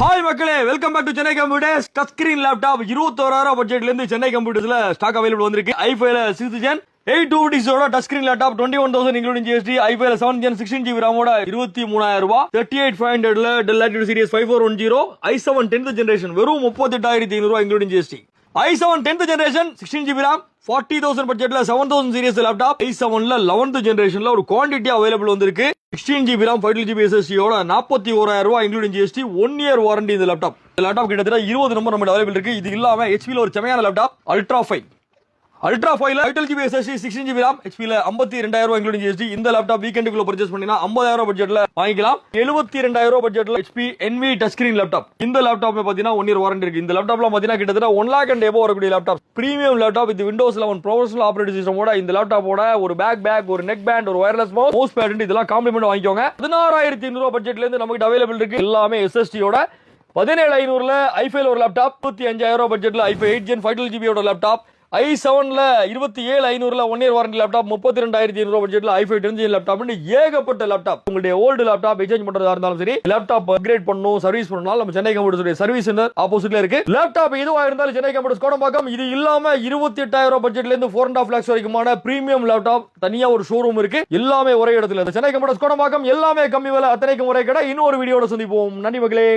Hi மக்களே, welcome back to Chennai computers. Touch screen laptop 21,000 பட்ஜெட்ல இருந்து சென்னை கம்ப்யூட்டர்ஸ்ல ஸ்டாக் அவைலபிள் வந்திருக்கு. i5ல 6th gen 8 ஓட touch screen laptop 21,000 including GST. i5ல 7th gen 16GB RAM-ஓட 23,000 ரூபாய். 38,500ல Dell Latitude Series 5410. i7 10th generation வெறும் 38,500 ரூபாய் including GST. i7 10th generation 16GB RAM 40,000 பட்ஜெட்ல 7,000 series laptop. i7ல 11th generationல ஒரு quantity available வந்திருக்கு. 16GB RAM 512GB SSD ஓட 41,000 ரூபாய் including GST. 1 year warranty இந்த laptop. இந்த லேப்டாப் கிட்டத்தட்ட 20 நம்பர் நம்ம அவைலபிள் இருக்கு. இது இல்லாம HP-ல ஒரு செமையான laptop Ultra 5ல 512GB SSD 16GB RAM. HP-ல 52,000 ரூபாய் இன்க்ளூடிங் GST. இந்த லேப்டாப் வீக்கெண்டுக்குள்ள பர்ச்சேஸ் பண்ணினா 50,000 பட்ஜெட்ல வாங்கிக்கலாம். 72,000 பட்ஜெட்ல HP Envy touch screen laptop. இந்த லேப்டாப் பாத்தீங்கன்னா 1 year வாரண்டி இருக்கு. இந்த லேப்டாப்ல பாத்தீங்கன்னா கிட்டத்தட்ட 1 lakh and above வரக்கூடிய லேப்டாப். Premium laptop. இது Windows 11 ப்ரொஃபஷனல் ஆபரேட்டிங் சிஸ்டமோட இந்த லேப்டாப்போட ஒரு பேக், ஒரு நெக் பேண்ட், ஒரு வயர்லெஸ் மவுஸ் பேட் இதெல்லாம் காம்ப்ளிமெண்ட் வாங்கிக்கோங்க. 16,500 ரூபாய் பட்ஜெட்ல இருந்து நமக்கு அவைலபிள் இருக்கு. எல்லாமே SSD ஓட 17,500ல i5ல ஒரு லேப்டாப். 25,000 ரூபாய் பட்ஜெட்ல i5 8 gen 512GB ஓட லேப்டாப். i7ல 27,500ல 1 year warranty laptop. 32,500 ரூபாய் பட்ஜெட்ல i5 10th gen லேப்டாப். ஏகப்பட்ட லேப்டாப். உங்களுடைய ஓல்டு லேப்டாப் எக்ஸ்சேஞ்ச் பண்றதா இருந்தாலும் சரி, லேப்டாப் அப்கிரேட் பண்ணனும், சர்வீஸ் பண்ணனும், நம்ம சென்னை கம்ப்யூட்டர்ஸ் சர்வீஸ் சென்டர் ஆப்போசிட்ல இருக்கு. லேப்டாப் எதுவா இருந்தாலும் சென்னை கம்ப்யூட்டர்ஸ் கோடம்பாக்கம். இது இல்லாம 28,000 பட்ஜெட்ல இருந்து 4.5 lakhs வரைக்குமான பிரீமியம் லேப்டாப் தனியா ஒரு ஷோரூம் இருக்கு. எல்லாமே ஒரே இடத்துல. சென்னை கம்ப்யூட்டர்ஸ் கோடம்பாக்கம். எல்லாமே கம்மி விலை, அத்தனைக்கும் ஒரே கடை. இன்னொரு வீடியோட சந்திப்போம். நன்றி மக்களே.